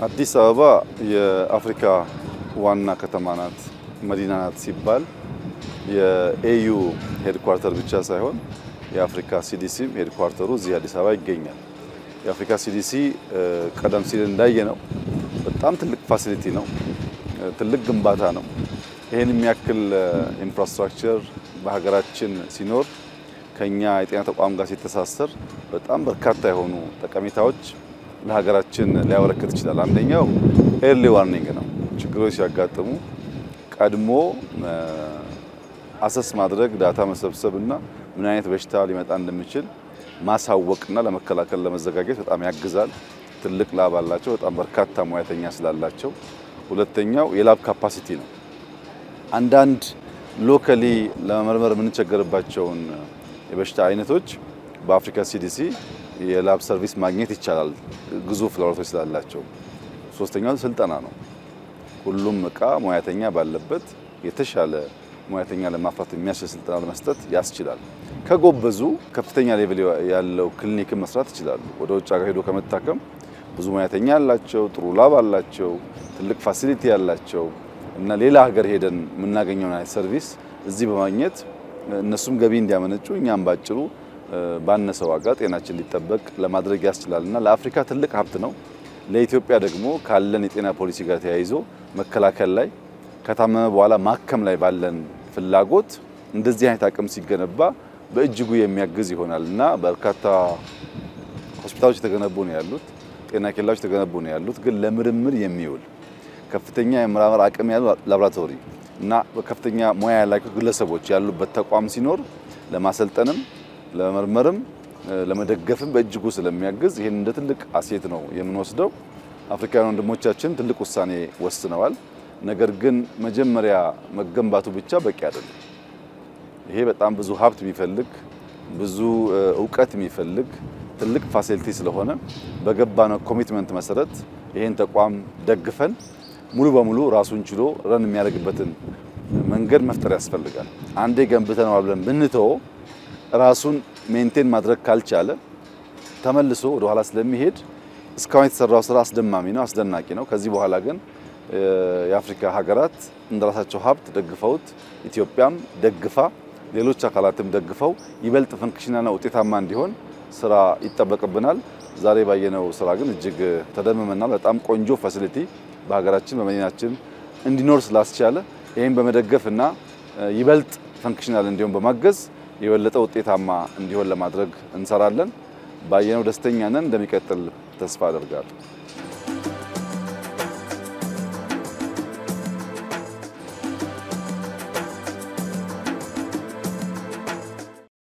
አዲስ አበባ የአፍሪካ ዋና ከተማ ናት፣ መዲና ናት ሲባል የኤዩ ሄድኳርተር ብቻ ሳይሆን የአፍሪካ ሲዲሲ ሄድኳርተሩ እዚህ አዲስ አበባ ይገኛል። የአፍሪካ ሲዲሲ ቀደም ሲል እንዳየነው በጣም ትልቅ ፋሲሊቲ ነው፣ ትልቅ ግንባታ ነው። ይሄን የሚያክል ኢንፍራስትራክቸር በሀገራችን ሲኖር ከኛ የጤና ተቋም ጋር ሲተሳሰር በጣም በርካታ የሆኑ ጠቀሜታዎች ለሀገራችን ሊያበረክት ይችላል። አንደኛው ኤርሊ ዋርኒንግ ነው። ችግሮች ሲያጋጥሙ ቀድሞ አሰስ ማድረግ፣ ዳታ መሰብሰብና ምን አይነት በሽታ ሊመጣ እንደሚችል ማሳወቅና ለመከላከል ለመዘጋጀት በጣም ያግዛል። ትልቅ ላብ አላቸው፣ በጣም በርካታ ሙያተኛ ስላላቸው። ሁለተኛው የላብ ካፓሲቲ ነው። አንዳንድ ሎካሊ ለመመርመር የምንቸገርባቸውን የበሽታ አይነቶች በአፍሪካ ሲዲሲ የላብ ሰርቪስ ማግኘት ይቻላል፣ ግዙፍ ላቦራቶሪ ስላላቸው። ሶስተኛው ስልጠና ነው። ሁሉም እቃ ሙያተኛ ባለበት የተሻለ ሙያተኛ ለማፍራት የሚያስችል ስልጠና ለመስጠት ያስችላል። ከጎበዙ ከፍተኛ ሌቭል ያለው ክሊኒክን መስራት ይችላሉ። ወደ ውጭ ሀገር ሄዶ ከመታከም ብዙ ሙያተኛ ያላቸው፣ ጥሩ ላብ አላቸው፣ ትልቅ ፋሲሊቲ ያላቸው እና ሌላ ሀገር ሄደን የምናገኘውን አይነት ሰርቪስ እዚህ በማግኘት እነሱም ገቢ እንዲያመነጩ እኛም ባጭሩ ባነሰ ዋጋ ጤናችን ሊጠበቅ ለማድረግ ያስችላልና ለአፍሪካ ትልቅ ሀብት ነው። ለኢትዮጵያ ደግሞ ካለን የጤና ፖሊሲ ጋር ተያይዞ መከላከል ላይ ከታመመ በኋላ ማከም ላይ ባለን ፍላጎት እንደዚህ አይነት አቅም ሲገነባ በእጅጉ የሚያግዝ ይሆናልና በርካታ ሆስፒታሎች የተገነቡ ነው ያሉት፣ ጤና ኬላዎች የተገነቡ ነው ያሉት። ግን ለምርምር የሚውል ከፍተኛ የምርምር አቅም ያለው ላቦራቶሪ እና በከፍተኛ ሙያ ያላቸው ግለሰቦች ያሉበት ተቋም ሲኖር ለማሰልጠንም ለመመርመርም ለመደገፍም በእጅጉ ስለሚያግዝ ይሄን እንደ ትልቅ አሴት ነው የምንወስደው። አፍሪካውያን ወንድሞቻችን ትልቅ ውሳኔ ወስነዋል። ነገር ግን መጀመሪያ መገንባቱ ብቻ በቂ አይደለም። ይሄ በጣም ብዙ ሀብት የሚፈልግ ብዙ ዕውቀት የሚፈልግ ትልቅ ፋሲሊቲ ስለሆነ በገባነው ኮሚትመንት መሰረት ይሄን ተቋም ደግፈን ሙሉ በሙሉ ራሱን ችሎ ረን የሚያደርግበትን መንገድ መፍጠር ያስፈልጋል። አንዴ ገንብተነዋል ብለን ብንተው ራሱን ሜንቴን ማድረግ ካልቻለ ተመልሶ ወደ ኋላ ስለሚሄድ እስካሁን የተሰራው ስራ አስደማሚ ነው፣ አስደናቂ ነው። ከዚህ በኋላ ግን የአፍሪካ ሀገራት እንደራሳቸው ሀብት ደግፈውት ኢትዮጵያም ደግፋ ሌሎች አካላትም ደግፈው ይበልጥ ፈንክሽናልና ውጤታማ እንዲሆን ስራ ይጠበቅብናል። ዛሬ ባየነው ስራ ግን እጅግ ተደምመናል። በጣም ቆንጆ ፋሲሊቲ በሀገራችን በመዲናችን እንዲኖር ስላስቻለ ይሄን በመደገፍና ይበልጥ ፈንክሽናል እንዲሆን በማገዝ የበለጠ ውጤታማ እንዲሆን ለማድረግ እንሰራለን። ባየነው ደስተኛ ነን። እንደሚቀጥል ተስፋ አደርጋለሁ።